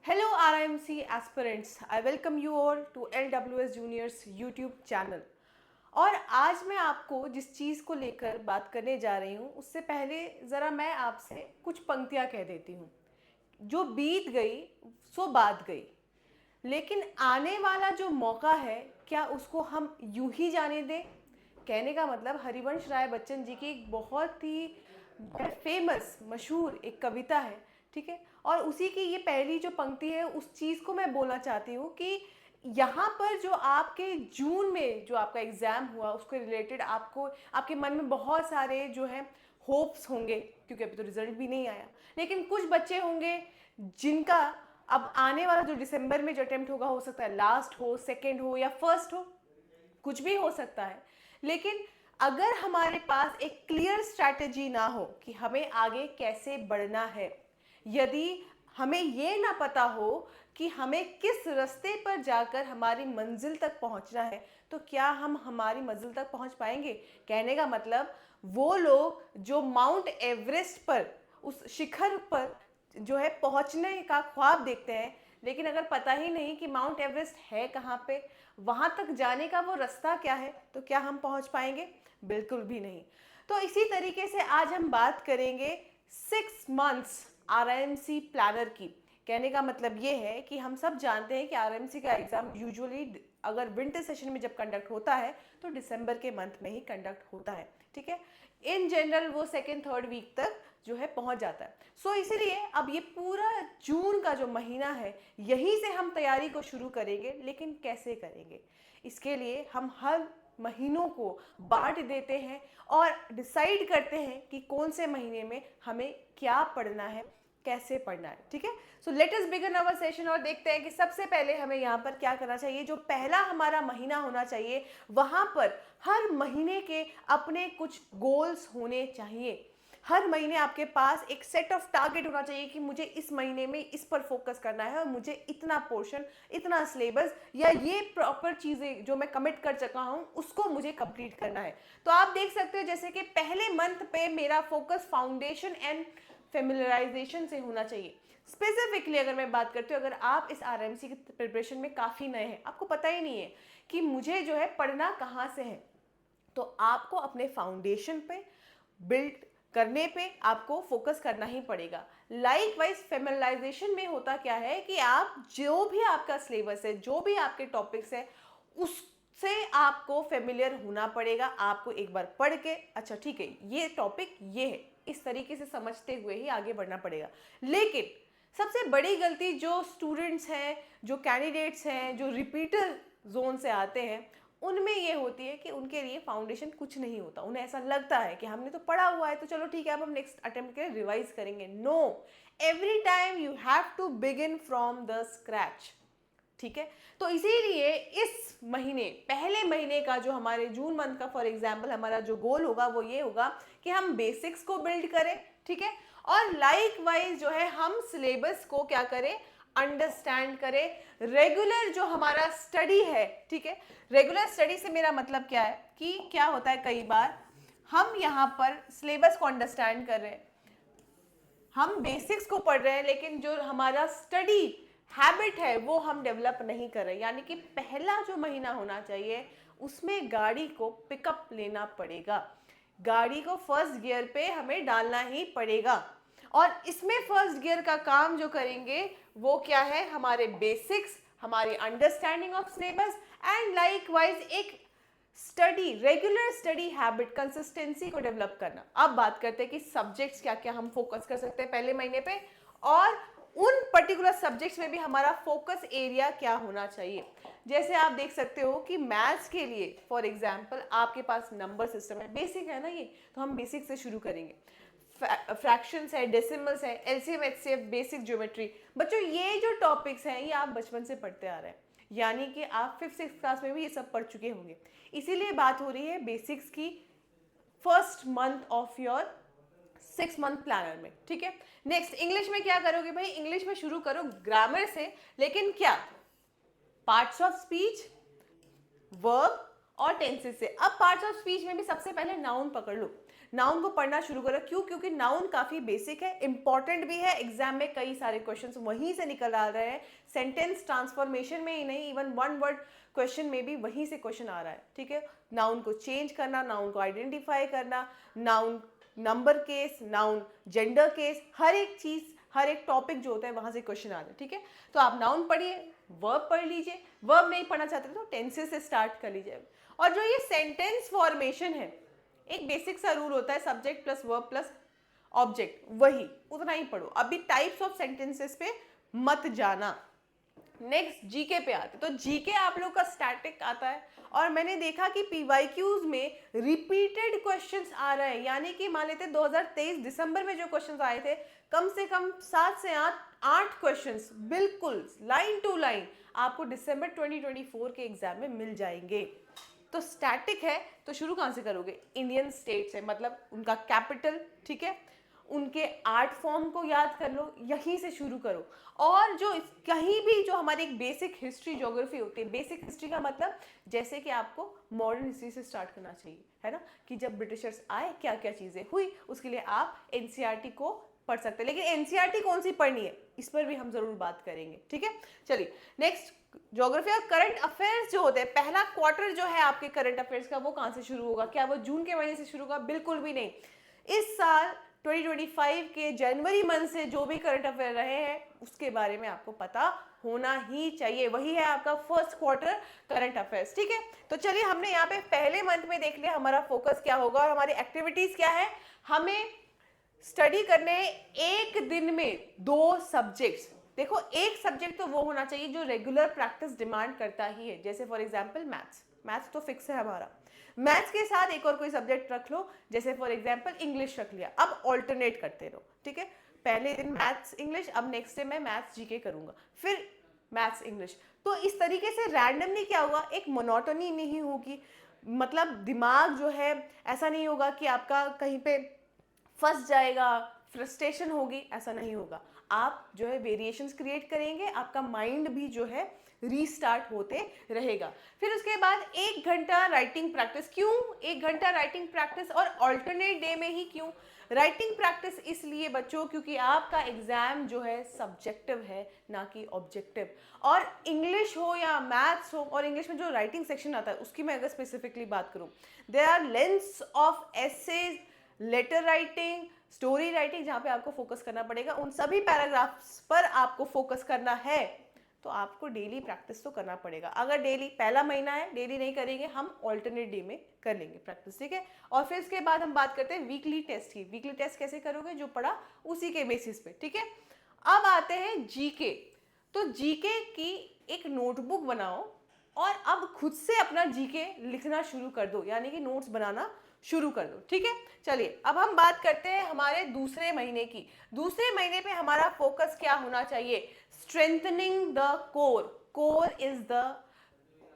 Hello RIMC aspirants, I welcome you all to LWS Juniors YouTube channel। और आज मैं आपको जिस चीज़ को लेकर बात करने जा रही हूँ उससे पहले ज़रा मैं आपसे कुछ पंक्तियाँ कह देती हूँ। जो बीत गई सो बात गई, लेकिन आने वाला जो मौका है क्या उसको हम यूं ही जाने दें। कहने का मतलब हरिवंश राय बच्चन जी की एक बहुत ही फेमस मशहूर एक कविता है, ठीक है। और उसी की ये पहली जो पंक्ति है उस चीज़ को मैं बोलना चाहती हूँ कि यहाँ पर जो आपके जून में जो आपका एग्ज़ाम हुआ उसके रिलेटेड आपको आपके मन में बहुत सारे जो है होप्स होंगे, क्योंकि अभी तो रिजल्ट भी नहीं आया। लेकिन कुछ बच्चे होंगे जिनका अब आने वाला जो दिसंबर में जो अटेम्प्ट होगा, हो सकता है लास्ट हो, सेकेंड हो या फर्स्ट हो, कुछ भी हो सकता है। लेकिन अगर हमारे पास एक क्लियर स्ट्रैटेजी ना हो कि हमें आगे कैसे बढ़ना है, यदि हमें ये ना पता हो कि हमें किस रास्ते पर जाकर हमारी मंजिल तक पहुंचना है, तो क्या हम हमारी मंजिल तक पहुंच पाएंगे। कहने का मतलब वो लोग जो माउंट एवरेस्ट पर उस शिखर पर जो है पहुंचने का ख्वाब देखते हैं, लेकिन अगर पता ही नहीं कि माउंट एवरेस्ट है कहाँ पे, वहां तक जाने का वो रास्ता क्या है, तो क्या हम पहुंच पाएंगे? बिल्कुल भी नहीं। तो इसी तरीके से आज हम बात करेंगे 6 मंथ्स आरआईएमसी प्लानर की। कहने का मतलब ये है कि हम सब जानते हैं कि आरआईएमसी का एग्जाम यूजुअली अगर विंटर सेशन में जब कंडक्ट होता है तो दिसंबर के मंथ में ही कंडक्ट होता है, ठीक है। इन जनरल वो सेकेंड थर्ड वीक तक जो है पहुंच जाता है। सो इसीलिए अब ये पूरा जून का जो महीना है यहीं से हम तैयारी को शुरू करेंगे, लेकिन कैसे करेंगे इसके लिए हम हर महीनों को बांट देते हैं और डिसाइड करते हैं कि कौन से महीने में हमें क्या पढ़ना है, कैसे पढ़ना है, ठीक है। सो लेट अस बिगिन अवर सेशन और देखते हैं कि सबसे पहले हमें यहाँ पर क्या करना चाहिए। जो पहला हमारा महीना होना चाहिए वहाँ पर हर महीने के अपने कुछ गोल्स होने चाहिए। हर महीने आपके पास एक सेट ऑफ टारगेट होना चाहिए कि मुझे इस महीने में इस पर फोकस करना है और मुझे इतना पोर्शन, इतना सिलेबस या ये प्रॉपर चीज़ें जो मैं कमिट कर चुका हूँ उसको मुझे कंप्लीट करना है। तो आप देख सकते हो जैसे कि पहले मंथ पे मेरा फोकस फाउंडेशन एंड फेमिलराइजेशन से होना चाहिए। स्पेसिफिकली अगर मैं बात करती हूँ, अगर आप इस आरएमसी की प्रिपरेशन में काफ़ी नए हैं, आपको पता ही नहीं है कि मुझे जो है पढ़ना कहाँ से है, तो आपको अपने फाउंडेशन पे बिल्ड करने पे आपको फोकस करना ही पड़ेगा। लाइकवाइज फेमिलाइजेशन में होता क्या है कि आप जो भी आपका सिलेबस है, जो भी आपके टॉपिक्स है, उससे आपको फेमिलियर होना पड़ेगा। आपको एक बार पढ़ के अच्छा ठीक है ये टॉपिक ये है, इस तरीके से समझते हुए ही आगे बढ़ना पड़ेगा। लेकिन सबसे बड़ी गलती जो स्टूडेंट्स हैं, जो कैंडिडेट्स हैं, जो रिपीटर जोन से आते हैं, उनमें ये होती है कि उनके लिए फाउंडेशन कुछ नहीं होता। उन्हें ऐसा लगता है कि हमने तो पढ़ा हुआ है तो चलो ठीक है अब हम नेक्स्ट अटेम्प्ट के लिए रिवाइज करेंगे। No, every time you have to begin from the scratch, ठीक है। तो इसीलिए इस महीने पहले महीने का जो हमारे जून मंथ का फॉर एग्जांपल हमारा जो गोल होगा वो ये होगा कि हम बेसिक्स को बिल्ड करें, ठीक है। और लाइक वाइज जो है हम सिलेबस को क्या करें, अंडरस्टैंड करें। रेगुलर जो हमारा स्टडी है, ठीक है, रेगुलर स्टडी से मेरा मतलब क्या है कि क्या होता है कई बार हम यहाँ पर सिलेबस को अंडरस्टैंड कर रहे हैं, हम बेसिक्स को पढ़ रहे हैं, लेकिन जो हमारा स्टडी हैबिट है वो हम डेवलप नहीं कर रहे। यानी कि पहला जो महीना होना चाहिए उसमें गाड़ी को पिकअप लेना पड़ेगा, गाड़ी को फर्स्ट गियर पे हमें डालना ही पड़ेगा। और इसमें फर्स्ट गियर का काम जो करेंगे वो क्या है, हमारे बेसिक्स, हमारी understanding of syllabus and likewise एक study, regular study habit, consistency को डेवलप करना। अब बात करते हैं कि सब्जेक्ट्स क्या क्या हम फोकस कर सकते हैं पहले महीने पे, और उन पर्टिकुलर सब्जेक्ट्स में भी हमारा फोकस एरिया क्या होना चाहिए। जैसे आप देख सकते हो कि मैथ्स के लिए फॉर एग्जांपल आपके पास नंबर सिस्टम है, बेसिक है ना ये, तो हम बेसिक से शुरू करेंगे। फ्रैक्शंस है, डेसिमल्स है, एलसीएम एचसीएफ, बेसिक ज्योमेट्री। बच्चों ये जो टॉपिक्स हैं ये आप बचपन से पढ़ते आ रहे हैं, यानी कि आप 5th-6th क्लास में भी ये सब पढ़ चुके होंगे। इसीलिए बात हो रही है बेसिक्स की first month of your 6 month planner में, ठीक है। नेक्स्ट इंग्लिश में क्या करोगे भाई, इंग्लिश में शुरू करो ग्रामर से, लेकिन क्या, पार्ट्स ऑफ स्पीच, वर्ब और टेंसेस से। अब पार्ट्स ऑफ स्पीच में भी सबसे पहले नाउन पकड़ लो। नाउन को पढ़ना शुरू करो। क्यों? क्योंकि नाउन काफ़ी बेसिक है, इंपॉर्टेंट भी है, एग्जाम में कई सारे क्वेश्चंस वहीं से निकल आ रहे हैं, सेंटेंस ट्रांसफॉर्मेशन में ही नहीं, इवन वन वर्ड क्वेश्चन में भी वहीं से क्वेश्चन आ रहा है। ठीक है, नाउन को चेंज करना, नाउन को आइडेंटिफाई करना, noun number case, noun gender case, हर एक चीज़, हर एक टॉपिक जो होता है वहां से क्वेश्चन आ रहे हैं। ठीक है, तो आप नाउन पढ़िए, वर्ब पढ़ लीजिए, वर्ब नहीं पढ़ना चाहते तो टेंसेस से स्टार्ट कर लीजिए। और जो ये सेंटेंस फॉर्मेशन है, एक बेसिक सा रूल होता है, subject plus verb plus object, वही उतना ही पढ़ो। अभी टाइप्स ऑफ सेंटेंसेस पे मत जाना। नेक्स्ट जीके पे आते, तो जीके आप लोग का स्टैटिक आता है, और मैंने देखा कि पीवाईक्यूज में रिपीटेड क्वेश्चंस आ रहे हैं, यानी कि मान लेते 2023 दिसंबर में जो क्वेश्चंस आए थे, कम से कम 7 से 8 क्वेश्चंस बिल्कुल लाइन टू लाइन आपको दिसंबर 2024 के एग्जाम में मिल जाएंगे। तो स्टैटिक है तो शुरू कहाँ से करोगे? इंडियन स्टेट से, मतलब उनका कैपिटल, ठीक है, उनके आर्ट फॉर्म को याद कर लो, यहीं से शुरू करो। और जो कहीं भी जो हमारी एक बेसिक हिस्ट्री ज्योग्राफी होती है, बेसिक हिस्ट्री का मतलब जैसे कि आपको मॉडर्न हिस्ट्री से स्टार्ट करना चाहिए, है ना, कि जब ब्रिटिशर्स आए क्या क्या चीज़ें हुई, उसके लिए आप एनसीईआरटी को पढ़ सकते हैं। लेकिन एनसीईआरटी कौन सी पढ़नी है, इस पर भी हम जरूर बात करेंगे। ठीक है, चलिए नेक्स्ट, ज्योग्राफी और करंट अफेयर्स जो होते हैं, पहला क्वार्टर जो है आपके करंट अफेयर्स का वो कहाँ से शुरू होगा? क्या वो जून के महीने से शुरू होगा? बिल्कुल भी नहीं। इस साल 2025 के जनवरी मंथ से जो भी करंट अफेयर रहे हैं उसके बारे में आपको पता होना ही चाहिए, वही है आपका फर्स्ट क्वार्टर करंट अफेयर्स। ठीक है, तो चलिए हमने यहाँ पे पहले मंथ में देख लिया हमारा फोकस क्या होगा और हमारी एक्टिविटीज क्या है। हमें स्टडी करने एक दिन में 2 सब्जेक्ट्स। देखो, एक सब्जेक्ट तो वो होना चाहिए जो रेगुलर प्रैक्टिस डिमांड करता ही है, जैसे फॉर एग्जांपल मैथ्स, मैथ्स तो फिक्स है हमारा। मैथ्स के साथ एक और कोई सब्जेक्ट रख लो, जैसे फॉर एग्जांपल इंग्लिश रख लिया। अब ऑल्टरनेट करते रहो, ठीक है, पहले दिन मैथ्स इंग्लिश, अब नेक्स्ट डे मैं मैथ्स जीके करूंगा, फिर मैथ्स इंग्लिश। तो इस तरीके से रैंडमली क्या होगा, एक मोनोटोनी नहीं होगी, मतलब दिमाग जो है ऐसा नहीं होगा कि आपका कहीं पे फंस जाएगा, फ्रस्ट्रेशन होगी, ऐसा नहीं होगा। आप जो है वेरिएशंस क्रिएट करेंगे, आपका माइंड भी जो है रीस्टार्ट होते रहेगा। फिर उसके बाद 1 घंटा राइटिंग प्रैक्टिस। क्यों 1 घंटा राइटिंग प्रैक्टिस और अल्टरनेट डे में ही क्यों राइटिंग प्रैक्टिस? इसलिए बच्चों क्योंकि आपका एग्जाम जो है सब्जेक्टिव है, ना कि ऑब्जेक्टिव। और इंग्लिश हो या मैथ्स हो, और इंग्लिश में जो राइटिंग सेक्शन आता है उसकी मैं अगर स्पेसिफिकली बात करूं, there are lengths of essays, letter writing, story writing, जहाँ पे आपको फोकस करना पड़ेगा, उन सभी पैराग्राफ्स पर आपको फोकस करना है। तो आपको डेली प्रैक्टिस तो करना पड़ेगा। अगर डेली, पहला महीना है, डेली नहीं करेंगे, हम ऑल्टरनेट डे में कर लेंगे प्रैक्टिस, ठीक है। और फिर इसके बाद हम बात करते हैं वीकली टेस्ट की। वीकली टेस्ट कैसे करोगे? जो पढ़ा उसी के बेसिस पे, ठीक है। अब आते हैं जीके। तो जीके की एक नोटबुक बनाओ और अब खुद से अपना जीके लिखना शुरू कर दो, यानी कि नोट्स बनाना शुरू कर दो, ठीक है। चलिए अब हम बात करते हैं हमारे दूसरे महीने की। दूसरे महीने पे हमारा फोकस क्या होना चाहिए? Strengthening the core. Core is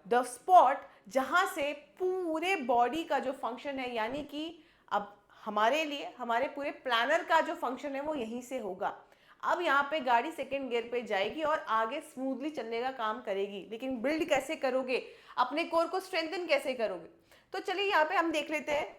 the spot जहां से पूरे बॉडी का जो फंक्शन है, यानी कि अब हमारे लिए हमारे पूरे प्लानर का जो फंक्शन है वो यहीं से होगा। अब यहाँ पे गाड़ी सेकेंड गियर पे जाएगी और आगे स्मूथली चलने का काम करेगी, लेकिन बिल्ड कैसे करोगे? अपने कोर को स्ट्रेंथन कैसे करोगे? तो चलिए यहाँ पे हम देख लेते हैं।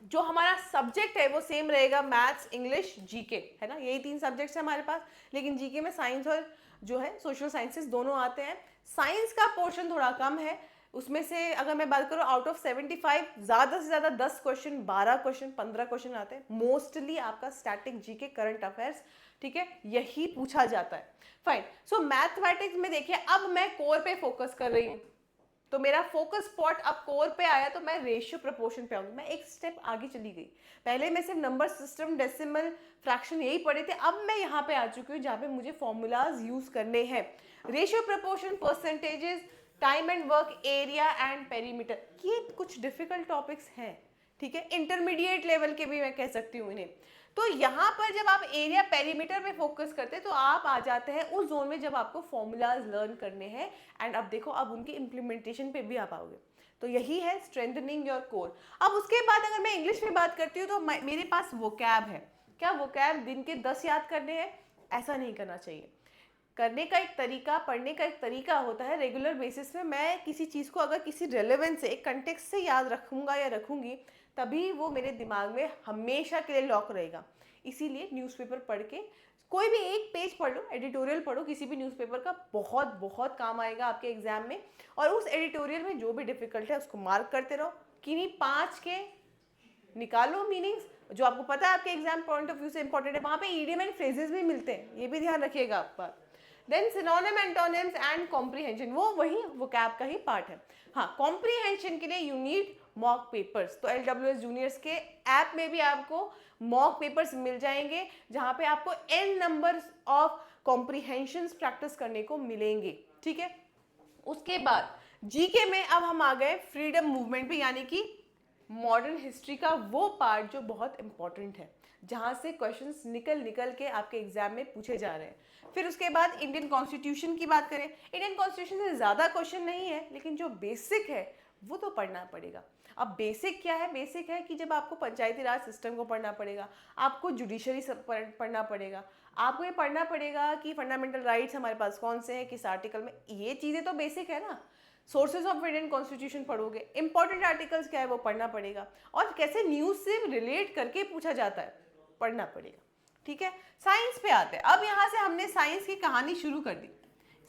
जो हमारा सब्जेक्ट है वो सेम रहेगा, मैथ्स इंग्लिश जीके, है ना, यही 3 सब्जेक्ट्स है हमारे पास। लेकिन जीके में साइंस और जो है सोशल साइंसेस दोनों आते हैं। साइंस का पोर्शन थोड़ा कम है, उसमें से अगर मैं बात करूँ आउट ऑफ 75 ज़्यादा से ज़्यादा 10 क्वेश्चन, 12 क्वेश्चन, 15 क्वेश्चन आते हैं। मोस्टली आपका स्टैटिक जीके करंट अफेयर्स, ठीक है, यही पूछा जाता है। फाइन, सो मैथमेटिक्स में देखिए अब मैं कोर पे फोकस कर रही हूँ, तो मेरा फोकस स्पॉट अब कोर पे आया, तो मैं रेशियो प्रोपोर्शन पे आऊंगी। मैं एक स्टेप आगे चली गई। पहले मैं सिर्फ नंबर सिस्टम, डेसिमल, फ्रैक्शन यही पढ़े थे, अब मैं यहाँ पे आ चुकी हूँ जहाँ पे मुझे फॉर्मूलाज यूज करने हैं। Ratio proportion, percentages, time and work, area and perimeter, ये कुछ डिफिकल्ट टॉपिक्स हैं, ठीक है, इंटरमीडिएट लेवल के भी मैं कह सकती हूँ इन्हें। तो यहाँ पर जब आप एरिया पेरीमीटर पे फोकस करते हैं तो आप आ जाते हैं उस जोन में जब आपको फॉर्मूलाज लर्न करने हैं, एंड अब देखो अब उनके इम्प्लीमेंटेशन पे भी आप आओगे। तो यही है स्ट्रेंथनिंग योर कोर। अब उसके बाद अगर मैं इंग्लिश में बात करती हूँ तो मेरे पास वोकैब है। क्या वोकैब दिन के 10 याद करने हैं? ऐसा नहीं करना चाहिए। करने का एक तरीका, पढ़ने का एक तरीका होता है। रेगुलर बेसिस पे मैं किसी चीज़ को अगर किसी रेलेवेंस से, एक कंटेक्स्ट से याद रखूंगा या रखूंगी, तभी वो मेरे दिमाग में हमेशा के लिए लॉक रहेगा। इसीलिए न्यूज़पेपर पढ़ के कोई भी एक पेज पढ़ लो, एडिटोरियल पढ़ो किसी भी न्यूज़पेपर का, बहुत बहुत काम आएगा आपके एग्जाम में। और उस एडिटोरियल में जो भी डिफिकल्ट है उसको मार्क करते रहो, किन्हीं 5 के निकालो मीनिंग्स जो आपको पता है आपके एग्जाम पॉइंट ऑफ व्यू से इंपॉर्टेंट है। वहां पे ईडियम एंड फ्रेजेस भी मिलते हैं, ये भी ध्यान रखिएगा आप बात। Then synonym, antonyms and comprehension, वो वही वोकैब का ही पार्ट है। हाँ, कॉम्प्रीहेंशन के लिए यू नीड मॉक पेपर्स। तो LWS जूनियर्स के ऐप में भी आपको मॉक पेपर्स मिल जाएंगे, जहां पे आपको n number of comprehensions practice करने को मिलेंगे, ठीक है। उसके बाद जीके में अब हम आ गए फ्रीडम मूवमेंट पे, यानी कि मॉडर्न हिस्ट्री का वो पार्ट जो बहुत इंपॉर्टेंट है, जहां से क्वेश्चंस निकल के आपके एग्जाम में पूछे जा रहे हैं। फिर उसके बाद इंडियन कॉन्स्टिट्यूशन की बात करें, इंडियन कॉन्स्टिट्यूशन से ज़्यादा क्वेश्चन नहीं है, लेकिन जो बेसिक है वो तो पढ़ना पड़ेगा। अब बेसिक क्या है? बेसिक है कि जब आपको पंचायती राज सिस्टम को पढ़ना पड़ेगा, आपको जुडिशरी पढ़ना पड़ेगा, आपको ये पढ़ना पड़ेगा कि फंडामेंटल राइट्स हमारे पास कौन से हैं, किस आर्टिकल में, ये चीज़ें तो बेसिक है ना। सोर्सेज ऑफ इंडियन कॉन्स्टिट्यूशन पढ़ोगे, इंपॉर्टेंट आर्टिकल्स क्या है वो पढ़ना पड़ेगा, और कैसे न्यूज़ से रिलेट करके पूछा जाता है पढ़ना पड़ेगा, ठीक है। साइंस पे आते हैं। अब यहाँ से हमने साइंस की कहानी शुरू कर दी,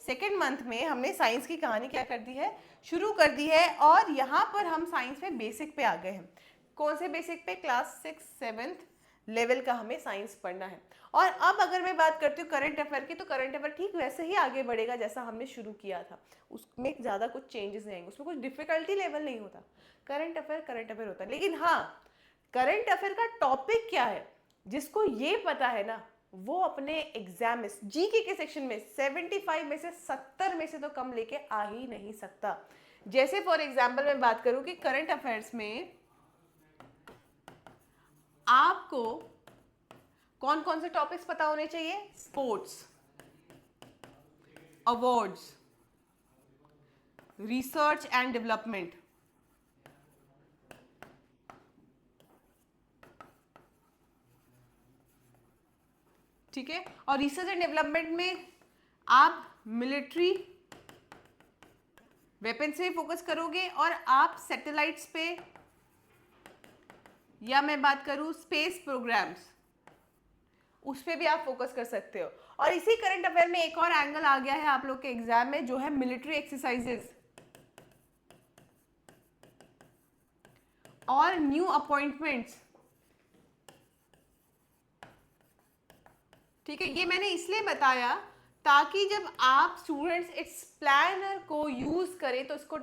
सेकेंड मंथ में हमने साइंस की कहानी क्या कर दी है, शुरू कर दी है। और यहाँ पर हम साइंस में बेसिक पे आ गए हैं। कौन से बेसिक पे? क्लास 6-7 लेवल का हमें साइंस पढ़ना है। और अब अगर मैं बात करती हूँ करंट अफेयर की, तो करंट अफेयर ठीक वैसे ही आगे बढ़ेगा जैसा हमने शुरू किया था, उसमें ज़्यादा कुछ चेंजेस नहीं आएंगे, उसमें कुछ डिफिकल्टी लेवल नहीं होता। करंट अफेयर होता है, लेकिन हाँ, करंट अफेयर का टॉपिक क्या है, जिसको ये पता है ना, वो अपने एग्जाम में जीके के सेक्शन में 75 में से 70 में से तो कम लेके आ ही नहीं सकता। जैसे फॉर एग्जाम्पल मैं बात करूं कि करंट अफेयर्स में आपको कौन कौन से टॉपिक्स पता होने चाहिए? Sports, awards, research and development, ठीक है। और रिसर्च एंड डेवलपमेंट में आप मिलिट्री वेपन से फोकस करोगे, और आप सैटेलाइट्स पे, या मैं बात करूं स्पेस प्रोग्राम्स, उस पे भी आप फोकस कर सकते हो। और इसी करंट अफेयर में एक और एंगल आ गया है आप लोग के एग्जाम में, जो है मिलिट्री एक्सरसाइजेस और न्यू अपॉइंटमेंट्स, ठीक है। ये मैंने इसलिए बताया ताकि जब आप स्टूडेंट्स इस प्लानर को यूज करें तो इसको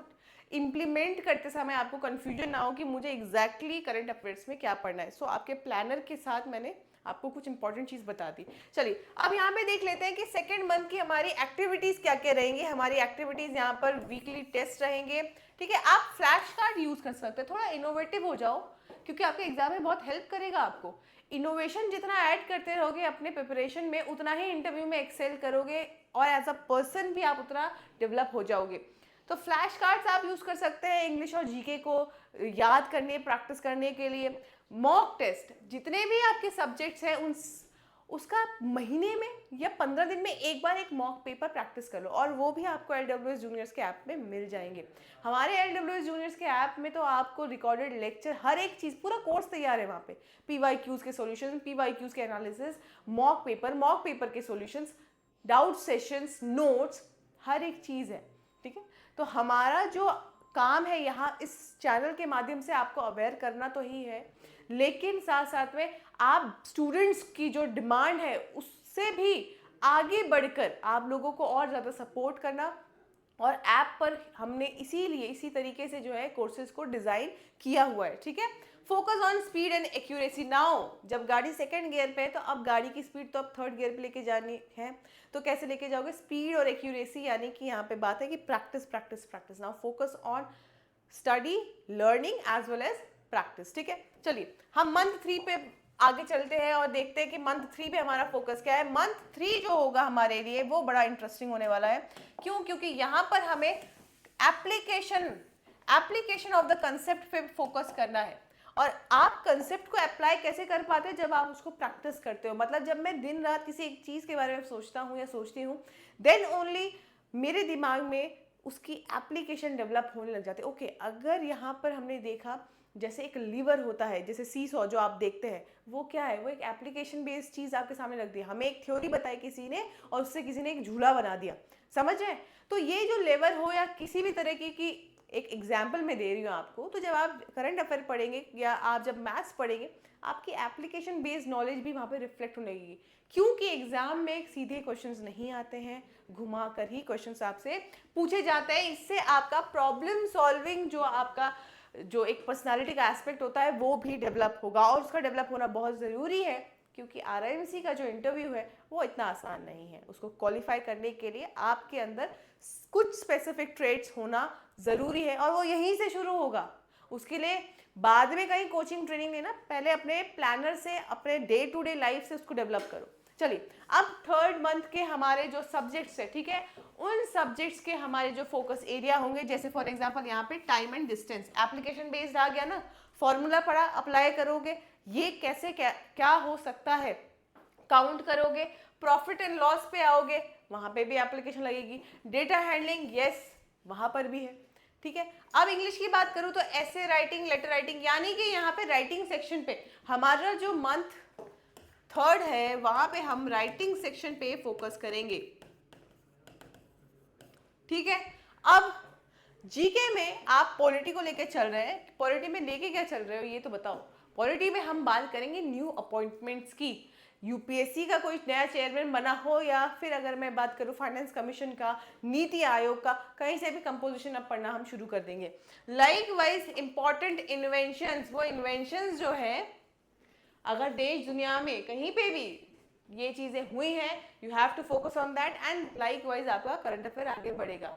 इम्प्लीमेंट करते समय आपको कंफ्यूजन ना हो कि मुझे एग्जैक्टली करंट अफेयर्स में क्या पढ़ना है। सो आपके प्लानर के साथ मैंने आपको कुछ इंपॉर्टेंट चीज बता दी। चलिए अब यहाँ पे देख लेते हैं कि सेकेंड मंथ की हमारी एक्टिविटीज क्या क्या रहेंगी। हमारी एक्टिविटीज यहाँ पर वीकली टेस्ट रहेंगे, ठीक है। आप फ्लैश कार्ड यूज कर सकते हैं, थोड़ा इनोवेटिव हो जाओ, क्योंकि आपके एग्जाम में बहुत हेल्प करेगा आपको। इनोवेशन जितना ऐड करते रहोगे अपने प्रिपरेशन में, उतना ही इंटरव्यू में एक्सेल करोगे, और एज अ पर्सन भी आप उतना डेवलप हो जाओगे। तो फ्लैश कार्ड्स आप यूज कर सकते हैं इंग्लिश और जीके को याद करने, प्रैक्टिस करने के लिए। मॉक टेस्ट, जितने भी आपके सब्जेक्ट्स हैं उसका महीने में या 15 दिन में एक बार एक मॉक पेपर प्रैक्टिस कर लो, और वो भी आपको LWS जूनियर्स के ऐप में मिल जाएंगे। हमारे LWS जूनियर्स के ऐप में तो आपको रिकॉर्डेड लेक्चर, हर एक चीज़, पूरा कोर्स तैयार है वहाँ पे। PYQs के सॉल्यूशन, PYQs के एनालिसिस, मॉक पेपर के सॉल्यूशंस, डाउट सेशंस, नोट्स, हर एक चीज़ है, ठीक है। तो हमारा जो काम है यहाँ इस चैनल के माध्यम से आपको अवेयर करना तो ही है, लेकिन साथ साथ में आप स्टूडेंट्स की जो डिमांड है उससे भी आगे बढ़कर आप लोगों को और ज़्यादा सपोर्ट करना। और ऐप पर हमने इसीलिए इसी तरीके से जो है कोर्सेज को डिज़ाइन किया हुआ है, ठीक है। Focus on speed and accuracy. Now जब गाड़ी सेकंड गियर पे है, तो अब गाड़ी की स्पीड तो अब थर्ड गियर पे लेके जानी है, तो कैसे लेके जाओगे? स्पीड और एक्यूरेसी, यानी कि यहाँ पे बात है कि practice practice practice. Now focus on study, learning as well as practice, ठीक है। चलिए हम मंथ 3 पे आगे चलते हैं और देखते हैं कि मंथ 3 पे हमारा फोकस क्या है। मंथ 3 जो होगा हमारे लिए वो बड़ा इंटरेस्टिंग होने वाला है। क्यों? क्योंकि यहाँ पर हमें एप्लीकेशन ऑफ द कंसेप्ट पे फोकस करना है। और आप कंसेप्ट को अप्लाई कैसे कर पाते हैं? जब आप उसको प्रैक्टिस करते हो। मतलब जब मैं दिन रात किसी एक चीज़ के बारे में सोचता हूँ या सोचती हूँ, देन ओनली मेरे दिमाग में उसकी एप्लीकेशन डेवलप होने लग जाती है। ओके, अगर यहाँ पर हमने देखा जैसे एक लीवर होता है, जैसे सी सॉ जो आप देखते हैं, वो क्या है, वो एक एप्लीकेशन बेस्ड चीज़ आपके सामने रख दी। हमें एक थ्योरी बताई किसी ने और उससे किसी ने एक झूला बना दिया, समझ रहे हैं? तो ये जो लेवर हो या किसी भी तरह की एक एग्जाम्पल मैं दे रही हूँ आपको, तो जब आप करंट अफेयर पढ़ेंगे या आप जब मैथ्स पढ़ेंगे, आपकी एप्लीकेशन बेस्ड नॉलेज भी वहाँ पे रिफ्लेक्ट होने लगेगी, क्योंकि एग्जाम में सीधे क्वेश्चंस नहीं आते हैं, घुमा कर ही क्वेश्चंस आपसे पूछे जाते हैं। इससे आपका प्रॉब्लम सॉल्विंग जो आपका जो एक पर्सनालिटी का एस्पेक्ट होता है वो भी डेवलप होगा, और उसका डेवलप होना बहुत ज़रूरी है, क्योंकि आरआईएमसी का जो इंटरव्यू है वो इतना आसान नहीं है। उसको क्वालिफाई करने के लिए आपके अंदर कुछ स्पेसिफिक ट्रेड्स होना ज़रूरी है, और वो यहीं से शुरू होगा। उसके लिए बाद में कहीं कोचिंग ट्रेनिंग लेना, पहले अपने प्लानर से, अपने डे टू डे लाइफ से उसको डेवलप करो। चलिए, अब थर्ड मंथ के हमारे जो सब्जेक्ट्स है, ठीक है, उन सब्जेक्ट्स के हमारे जो फोकस एरिया होंगे, जैसे फॉर एग्जांपल यहाँ पे time and distance, application based आ गया ना, फॉर्मूला पढ़ा, अप्लाई करोगे, ये कैसे क्या हो सकता है, काउंट करोगे, प्रॉफिट एंड लॉस पे आओगे, वहां पे भी एप्लीकेशन लगेगी, डेटा हैंडलिंग, यस, वहां पर भी है, ठीक है। अब इंग्लिश की बात करूं तो ऐसे राइटिंग, लेटर राइटिंग, यानी कि यहाँ पे राइटिंग सेक्शन पे हमारा जो मंथ थर्ड है, वहां पे हम राइटिंग सेक्शन पे फोकस करेंगे, ठीक है। अब जीके में आप पॉलिटी को लेके चल रहे हैं, पॉलिटी में लेके क्या चल रहे हो ये तो बताओ। पॉलिटी में हम बात करेंगे न्यू अपॉइंटमेंट्स की, यूपीएससी का कोई नया चेयरमैन बना हो, या फिर अगर मैं बात करूं फाइनेंस कमीशन का, नीति आयोग का, कहीं से भी कंपोजिशन अब पढ़ना हम शुरू कर देंगे। लाइक वाइज इंपॉर्टेंट इन्वेंशंस, वो इन्वेंशंस जो है अगर देश दुनिया में कहीं पे भी ये चीजें हुई हैं, you have to focus on that, and likewise आपका करंट अफेयर आगे बढ़ेगा।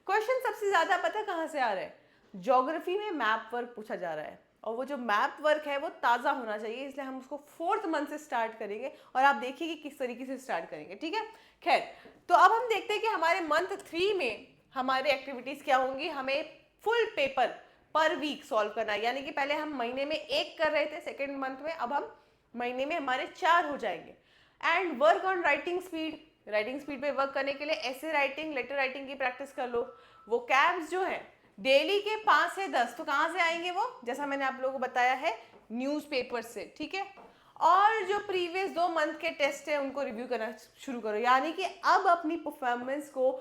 क्वेश्चन सबसे ज्यादा पता कहाँ से आ रहा है, ज्योग्राफी में मैप वर्क पूछा जा रहा है, और वो जो मैप वर्क है वो ताज़ा होना चाहिए, इसलिए हम उसको फोर्थ मंथ से स्टार्ट करेंगे, और आप देखिए कि किस तरीके से स्टार्ट करेंगे, ठीक है। खैर, तो अब हम देखते हैं कि हमारे मंथ 3 में हमारी एक्टिविटीज़ क्या होंगी। हमें full paper per week solve करना है, यानी कि पहले हम महीने में 1 कर रहे थे सेकेंड मंथ में, अब हम महीने में हमारे 4 हो जाएंगे। And work on writing speed, writing speed पे वर्क करने के लिए ऐसे राइटिंग, लेटर राइटिंग की प्रैक्टिस कर लो। वो कैब्स जो है डेली के 5 से 10, तो कहाँ से आएंगे वो, जैसा मैंने आप लोगों को बताया है, न्यूज़पेपर से, ठीक है। और जो प्रीवियस 2 मंथ के टेस्ट है उनको रिव्यू करना शुरू करो, यानी कि अब अपनी परफॉर्मेंस को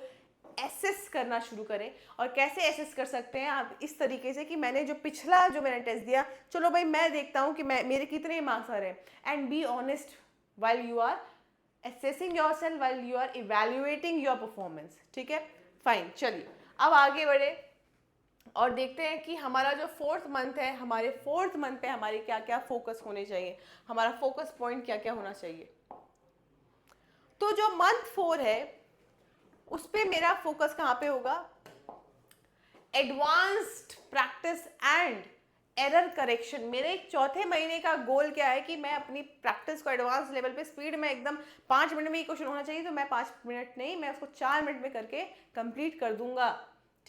एसेस करना शुरू करें। और कैसे एसेस कर सकते हैं आप, इस तरीके से कि मैंने जो पिछला जो मैंने टेस्ट दिया, चलो भाई मैं देखता हूँ कि मेरे कितने मार्क्स आ रहे हैं, and be honest while you are assessing yourself, while you are evaluating your performance, ठीक है, फाइन। चलिए अब आगे बढ़े और देखते हैं कि हमारा जो फोर्थ मंथ है, हमारे फोर्थ मंथ पे हमारे क्या क्या फोकस होने चाहिए, हमारा फोकस पॉइंट क्या क्या होना चाहिए। तो जो मंथ 4 है उस पे मेरा फोकस कहाँ पे होगा, advanced practice and error correction. मेरे चौथे महीने का गोल क्या है कि मैं अपनी प्रैक्टिस को एडवांस लेवल पे, स्पीड में एकदम 5 मिनट में ही क्वेश्चन होना चाहिए, तो मैं 5 मिनट नहीं, मैं उसको 4 मिनट में करके कंप्लीट कर दूंगा,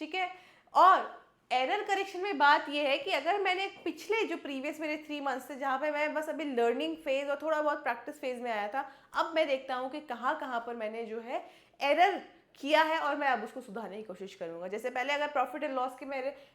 ठीक है। और एरर करेक्शन में बात यह है कि अगर मैंने पिछले जो प्रीवियस मेरे 3 मंथ्स थे, जहाँ पे मैं बस अभी लर्निंग फेज और थोड़ा बहुत प्रैक्टिस फेज में आया था, अब मैं देखता हूँ कि कहाँ कहाँ पर मैंने जो है एरर किया है, और मैं अब उसको सुधारने की कोशिश करूंगा। जैसे पहले अगर प्रॉफिट एंड लॉस के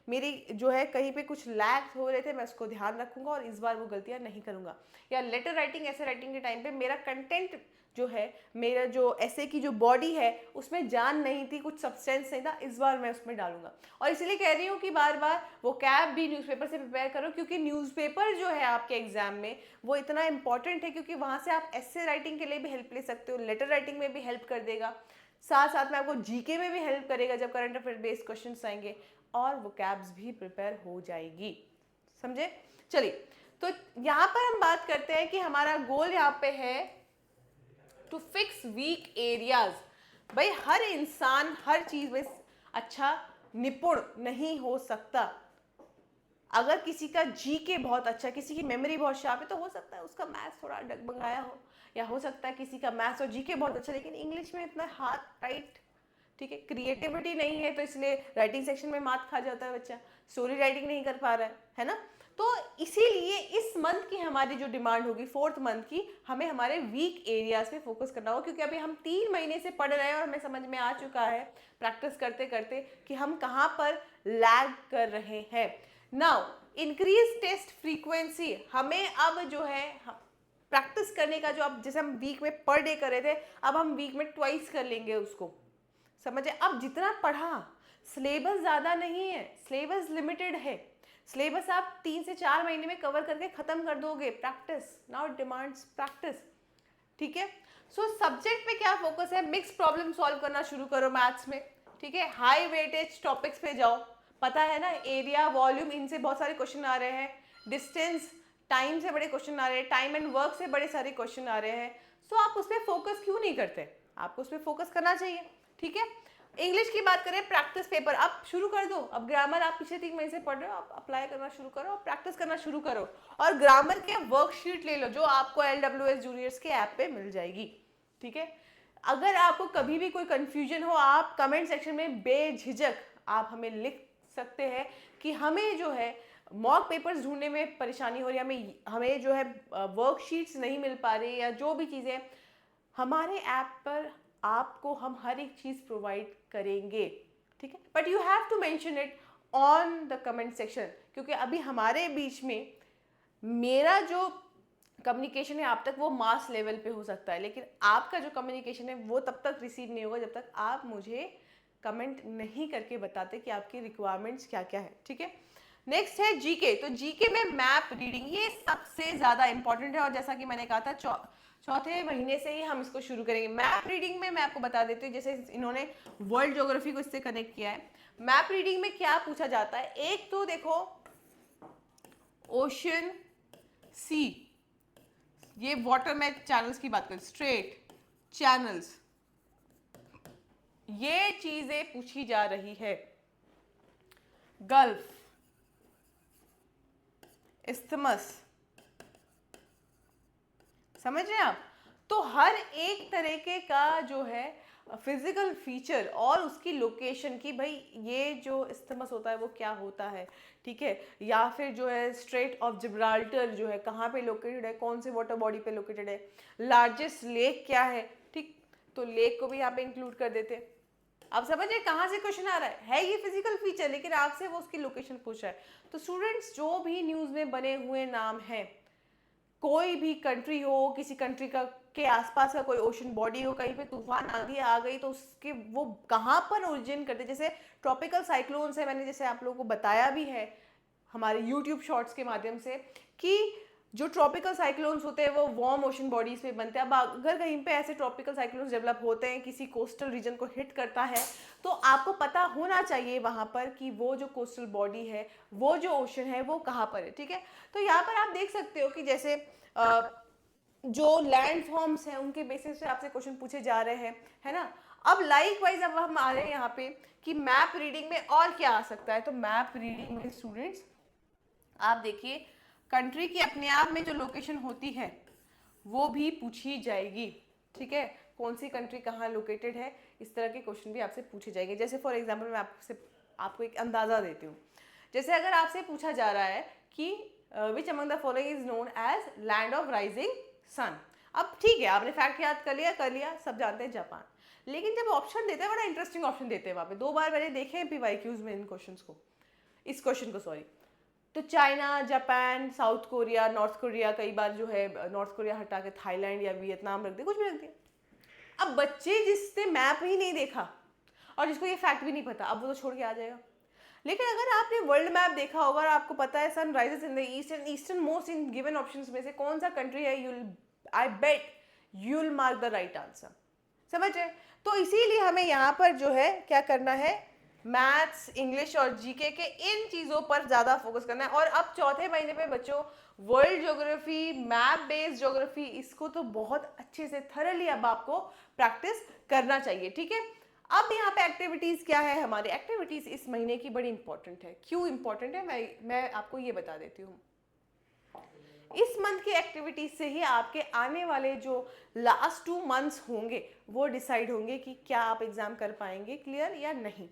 मेरी जो है कहीं पे कुछ लैग हो रहे थे, मैं उसको ध्यान रखूंगा और इस बार वो गलतियां नहीं करूंगा। या लेटर राइटिंग, ऐसे राइटिंग के टाइम पे मेरा कंटेंट जो है, मेरा जो ऐसे की जो बॉडी है उसमें जान नहीं थी, कुछ सब्सटेंस नहीं था, इस बार मैं उसमें डालूंगा। और इसलिए कह रही हूँ कि बार बार वो कैब भी न्यूज़पेपर से प्रिपेयर करो, क्योंकि न्यूज़पेपर जो है आपके एग्जाम में वो इतना इंपॉर्टेंट है, क्योंकि वहाँ से आप ऐसे राइटिंग के लिए भी हेल्प ले सकते हो, लेटर राइटिंग में भी हेल्प कर देगा, साथ साथ में आपको जीके में भी हेल्प करेगा जब करंट अफेयर बेस्ड क्वेश्चंस आएंगे, और वो कैब्स भी प्रिपेयर हो जाएगी, समझे। चलिए, तो यहाँ पर हम बात करते हैं कि हमारा गोल यहाँ पे है टू फिक्स वीक एरियाज। भाई हर इंसान हर चीज में अच्छा निपुण नहीं हो सकता। अगर किसी का जीके बहुत अच्छा, किसी की मेमोरी बहुत शार्प है, तो हो सकता है उसका मैथ्स थोड़ा डगमगाया हो, या हो सकता है किसी का मैथ्स और जीके बहुत अच्छा लेकिन इंग्लिश में इतना हाथ टाइट, ठीक है, क्रिएटिविटी नहीं है, तो इसलिए राइटिंग सेक्शन में मात खा जाता है बच्चा, स्टोरी राइटिंग नहीं कर पा रहा है ना। तो इसीलिए इस मंथ की हमारी जो डिमांड होगी फोर्थ मंथ की, हमें हमारे वीक एरियाज पे फोकस करना होगा, क्योंकि अभी हम 3 महीने से पढ़ रहे हैं और हमें समझ में आ चुका है प्रैक्टिस करते करते कि हम कहाँ पर लैग कर रहे हैं। नाउ इंक्रीज टेस्ट फ्रीक्वेंसी, हमें अब जो है प्रैक्टिस करने का, जो अब जैसे हम वीक में पर डे कर रहे थे, अब हम वीक में ट्वाइस कर लेंगे उसको, समझे। अब जितना पढ़ा, सिलेबस ज़्यादा नहीं है, सिलेबस लिमिटेड है, सिलेबस आप 3 से 4 महीने में कवर करके ख़त्म कर दोगे। Practice, now it demands practice, ठीक है। सो सब्जेक्ट में क्या फोकस है, मिक्स प्रॉब्लम सॉल्व करना शुरू करो मैथ्स में, ठीक है। हाई वेटेज टॉपिक्स पे जाओ, पता है ना, एरिया, वॉल्यूम, इनसे बहुत सारे क्वेश्चन आ रहे हैं, डिस्टेंस, टाइम से बड़े क्वेश्चन आ रहे हैं, टाइम एंड वर्क से बड़े सारे क्वेश्चन आ रहे हैं। सो आप उस पर फोकस क्यों नहीं करते, आपको उस पर फोकस करना चाहिए, ठीक है। इंग्लिश की बात करें, प्रैक्टिस पेपर आप शुरू कर दो। अब ग्रामर आप पिछले 3 महीने से पढ़ रहे हो, आप अप्लाई करना शुरू करो और प्रैक्टिस करना शुरू करो, और ग्रामर के वर्कशीट ले लो जो आपको LWS जूनियर्स के ऐप पे मिल जाएगी, ठीक है। अगर आपको कभी भी कोई कंफ्यूजन हो, आप कमेंट सेक्शन में बेझिझक आप हमें लिख सकते हैं कि हमें जो है मॉक पेपर्स ढूंढने में परेशानी हो रही है, हमें जो है वर्कशीट्स नहीं मिल पा रही, या जो भी चीज़ें, हमारे ऐप पर आपको हम हर एक चीज़ प्रोवाइड करेंगे, ठीक है। But you have to mention it on the comment section, क्योंकि अभी हमारे बीच में मेरा जो कम्युनिकेशन है आप तक वो मास लेवल पे हो सकता है, लेकिन आपका जो कम्युनिकेशन है वो तब तक रिसीव नहीं होगा जब तक आप मुझे कमेंट नहीं करके बताते कि आपकी रिक्वायरमेंट्स क्या क्या है, ठीक है। नेक्स्ट है जीके। तो जीके में मैप रीडिंग, ये सबसे ज़्यादा इंपॉर्टेंट है, और जैसा कि मैंने कहा था चौथे महीने से ही हम इसको शुरू करेंगे। मैप रीडिंग में मैं आपको बता देती हूँ, जैसे इन्होंने वर्ल्ड ज्योग्राफी को इससे कनेक्ट किया है। मैप रीडिंग में क्या पूछा जाता है, एक तो देखो ओशन, सी, ये वाटर में चैनल्स की बात करें, स्ट्रेट, चैनल्स, ये चीजें पूछी जा रही है। गल्फ, इस्थमस, समझ रहे हैं आप। तो हर एक तरीके का जो है फिजिकल फीचर और उसकी लोकेशन की, भाई ये जो इस्थमस होता है वो क्या होता है, ठीक है, या फिर जो है स्ट्रेट ऑफ जिब्राल्टर जो है कहाँ पे लोकेटेड है, कौन से वाटर बॉडी पे लोकेटेड है, लार्जेस्ट लेक क्या है, ठीक, तो लेक को भी यहाँ पे इंक्लूड कर देते। आप समझिए कहाँ से क्वेश्चन आ रहा है ये फिजिकल फीचर, लेकिन आपसे वो उसकी लोकेशन पूछ रहा है। तो स्टूडेंट्स, जो भी न्यूज़ में बने हुए नाम हैं, कोई भी कंट्री हो, किसी कंट्री का के आसपास का कोई ओशन बॉडी हो, कहीं पे तूफान आंधी आ गई तो उसके वो कहाँ पर ओरिजिन करते, जैसे ट्रॉपिकल साइक्लोन्स है, मैंने जैसे आप लोगों को बताया भी है हमारे यूट्यूब शॉर्ट्स के माध्यम से कि जो ट्रॉपिकल साइक्लोन्स होते हैं वो वार्म ओशन बॉडीज पे बनते हैं। अब अगर कहीं पे ऐसे ट्रॉपिकल साइक्लोन्स डेवलप होते हैं, किसी कोस्टल रीजन को हिट करता है, तो आपको पता होना चाहिए वहाँ पर कि वो जो कोस्टल बॉडी है, वो जो ओशन है वो कहाँ पर है, ठीक है। तो यहाँ पर आप देख सकते हो कि जैसे जो लैंड फॉर्म्स हैं उनके बेसिस पे आपसे क्वेश्चन पूछे जा रहे हैं, है ना। अब लाइक वाइज अब हम आ रहे हैं यहाँ पे कि मैप रीडिंग में और क्या आ सकता है। तो मैप रीडिंग में स्टूडेंट्स आप देखिए, कंट्री की अपने आप में जो लोकेशन होती है वो भी पूछी जाएगी, ठीक है, कौन सी कंट्री कहाँ लोकेटेड है, इस तरह के क्वेश्चन भी आपसे पूछे जाएंगे। जैसे फॉर एग्जांपल मैं आपको एक अंदाज़ा देती हूँ। जैसे अगर आपसे पूछा जा रहा है कि which among the following is known as land of rising sun, अब ठीक है आपने फैक्ट याद कर लिया, सब जानते हैं जापान, लेकिन जब ऑप्शन देते हैं बड़ा इंटरेस्टिंग ऑप्शन देते हैं वहाँ पे। 2 बार मैंने देखे हैं PYQs में इन क्वेश्चंस को, इस क्वेश्चन को सॉरी। तो China, Japan, south Korea, north Korea, कई बार जो है नॉर्थ कोरिया हटा के थाईलैंड या वियतनाम रख दे, कुछ भी रख दिया। अब बच्चे जिसने मैप ही नहीं देखा और जिसको ये फैक्ट भी नहीं पता, अब वो तो छोड़ के आ जाएगा। लेकिन अगर आपने वर्ल्ड मैप देखा होगा और आपको पता है sun rises in the east and eastern most in given options में से कौन सा कंट्री है, I bet you'll mark the right answer, समझ रहे। तो इसीलिए हमें यहाँ पर जो है क्या करना है, मैथ्स, इंग्लिश और जीके के इन चीज़ों पर ज़्यादा फोकस करना है। और अब चौथे महीने पे बच्चों world geography, map based geography, इसको तो बहुत अच्छे से थरली अब आपको प्रैक्टिस करना चाहिए, ठीक है। अब यहाँ पे एक्टिविटीज़ क्या है, हमारी एक्टिविटीज़ इस महीने की बड़ी इंपॉर्टेंट है। क्यों इंपॉर्टेंट है मैं आपको ये बता देती हूँ। इस मंथ की एक्टिविटीज से ही आपके आने वाले जो लास्ट 2 मंथ्स होंगे वो डिसाइड होंगे कि क्या आप एग्जाम कर पाएंगे क्लियर या नहीं।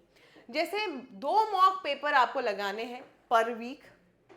जैसे 2 मॉक पेपर आपको लगाने हैं पर वीक,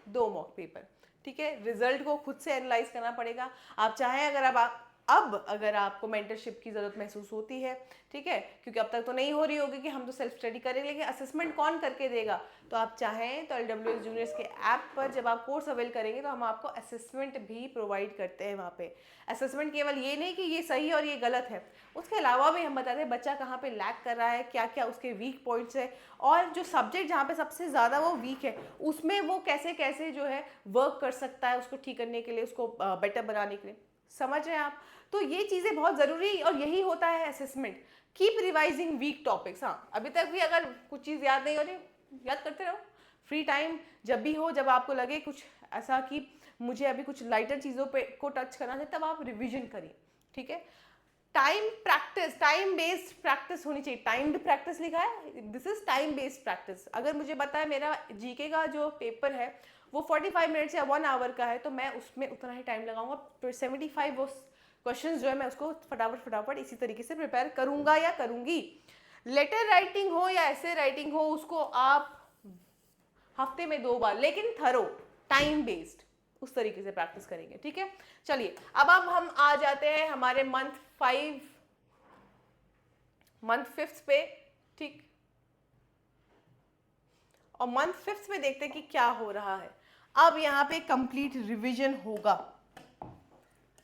2 मॉक पेपर, ठीक है। रिजल्ट को खुद से एनालाइज करना पड़ेगा। आप चाहें अगर आप अब अगर आपको मेंटरशिप की ज़रूरत महसूस होती है, ठीक है, क्योंकि अब तक तो नहीं हो रही होगी कि हम तो सेल्फ स्टडी करेंगे, लेकिन असेसमेंट कौन करके देगा, तो आप चाहें तो LWS जूनियर्स के ऐप पर जब आप कोर्स अवेल करेंगे तो हम आपको असेसमेंट भी प्रोवाइड करते हैं वहाँ पे। असेसमेंट केवल ये नहीं कि ये सही है और ये गलत है, उसके अलावा भी हम बताते हैं बच्चा कहाँ पे लैक कर रहा है, क्या क्या उसके वीक पॉइंट्स है, और जो सब्जेक्ट जहाँ पे सबसे ज़्यादा वो वीक है उसमें वो कैसे कैसे जो है वर्क कर सकता है उसको ठीक करने के लिए, उसको बेटर बनाने के लिए। समझ रहे हैं आप? तो ये चीज़ें बहुत ज़रूरी, और यही होता है assessment. Keep revising weak topics. हाँ, अभी तक भी अगर कुछ चीज़ याद नहीं हो रही, याद करते रहो। फ्री टाइम जब भी हो, जब आपको लगे कुछ ऐसा कि मुझे अभी कुछ लाइटर चीज़ों पे को टच करना है, तब आप रिविजन करिए, ठीक है। Time practice, time based practice होनी चाहिए। टाइम्ड प्रैक्टिस लिखा है, this is time based practice. अगर मुझे पता है मेरा जीके का जो पेपर है वो 45 मिनट्स या 1 आवर का है, तो मैं उसमें उतना ही टाइम लगाऊंगा। 75 वो क्वेश्चंस जो है मैं उसको फटाफट इसी तरीके से प्रिपेयर करूंगा या करूंगी। लेटर राइटिंग हो या ऐसे राइटिंग हो, उसको आप हफ्ते में 2 बार, लेकिन थरो, टाइम बेस्ड, उस तरीके से प्रैक्टिस करेंगे, ठीक है। चलिए अब हम आ जाते हैं हमारे मंथ 5 पे, ठीक। और मंथ 5 में देखते हैं कि क्या हो रहा है। अब यहाँ पे कंप्लीट रिवीजन होगा,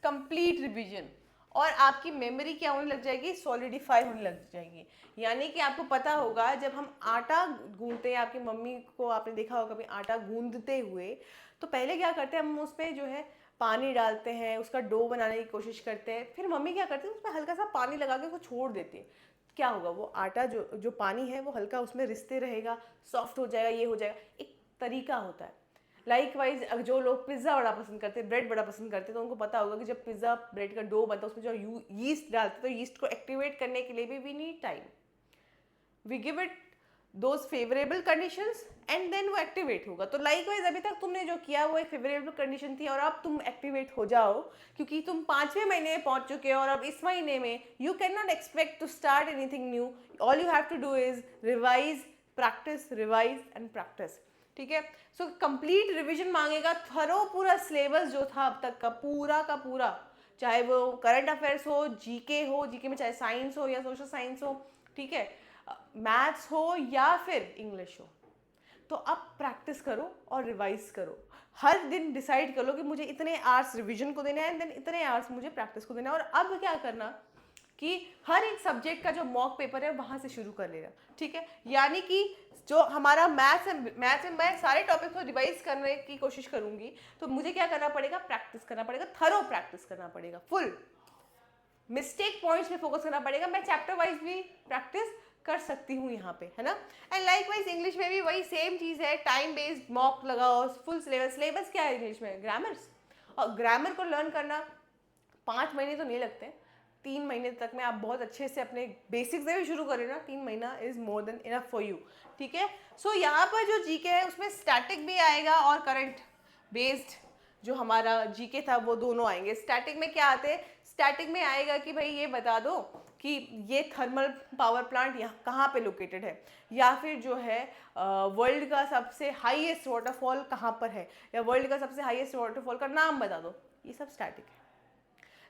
कंप्लीट रिवीजन, और आपकी मेमोरी क्या होने लग जाएगी, सॉलिडिफाई होने लग जाएगी। यानी कि आपको पता होगा जब हम आटा गूंदते हैं, आपकी मम्मी को आपने देखा होगा कभी आटा गूंदते हुए, तो पहले क्या करते हैं हम उसमें जो है पानी डालते हैं, उसका डो बनाने की कोशिश करते हैं, फिर मम्मी क्या करती है उसमें हल्का सा पानी लगा के उसको छोड़ देती है। क्या होगा, वो आटा जो जो पानी है वो हल्का उसमें रिसते रहेगा, सॉफ्ट हो जाएगा, ये हो जाएगा, एक तरीका होता है। लाइक वाइज जो लोग पिज़्ज़ा बड़ा पसंद करते हैं, ब्रेड बड़ा पसंद करते हैं, तो उनको पता होगा कि जब पिज़्ज़ा ब्रेड का डो बनता है उसमें जो यीस्ट डालते हैं, तो यीस्ट को एक्टिवेट करने के लिए भी we need time, we give it those favourable conditions and then वो एक्टिवेट होगा। तो लाइक वाइज अभी तक तुमने जो किया वो एक फेवरेबल कंडीशन थी, और अब तुम एक्टिवेट हो जाओ, क्योंकि तुम 5वें महीने में पहुंच चुके हो, और अब इस महीने में you can not expect to start anything new. All you have to do is revise, practice, revise and practice, ठीक है। सो कंप्लीट रिवीजन मांगेगा, थरो पूरा सिलेबस जो था अब तक का पूरा, चाहे वो करंट अफेयर्स हो, जीके हो, जीके में चाहे साइंस हो या सोशल साइंस हो, ठीक है, मैथ्स हो या फिर इंग्लिश हो। तो अब प्रैक्टिस करो और रिवाइज करो। हर दिन डिसाइड कर लो कि मुझे इतने आवर्स रिवीजन को देना है, एंड देन इतने आवर्स मुझे प्रैक्टिस को देना है। और अब क्या करना कि हर एक सब्जेक्ट का जो मॉक पेपर है वहां से शुरू कर लेना, ठीक है। यानी कि जो हमारा मैथ्स में मैं सारे टॉपिक को रिवाइज करने की कोशिश करूंगी, तो मुझे क्या करना पड़ेगा, प्रैक्टिस करना पड़ेगा, थरो प्रैक्टिस करना पड़ेगा, फुल मिस्टेक पॉइंट्स पे फोकस करना पड़ेगा। मैं चैप्टर वाइज भी प्रैक्टिस कर सकती हूँ यहाँ पे, है ना। एंड लाइक वाइज इंग्लिश में भी वही सेम चीज़ है, टाइम बेस्ड मॉक लगाओ, फुल सिलेबस। सिलेबस क्या है इंग्लिश में, ग्रामर्स, और ग्रामर को लर्न करना 5 महीने तो नहीं लगते, 3 महीने तक में आप बहुत अच्छे से अपने बेसिक्स से भी शुरू करें ना, 3 महीना is more than enough for you, ठीक है। सो यहाँ पर जो जीके है उसमें स्टैटिक भी आएगा और करंट बेस्ड जो हमारा जीके था वो दोनों आएंगे। स्टैटिक में क्या आते हैं, स्टैटिक में आएगा कि भाई ये बता दो कि ये थर्मल पावर प्लांट यहाँ कहाँ पे लोकेटेड है, या फिर जो है वर्ल्ड का सबसे हाईएस्ट वाटरफॉल कहाँ पर है, या वर्ल्ड का सबसे हाईएस्ट वाटरफॉल का नाम बता दो। ये सब स्टैटिक है,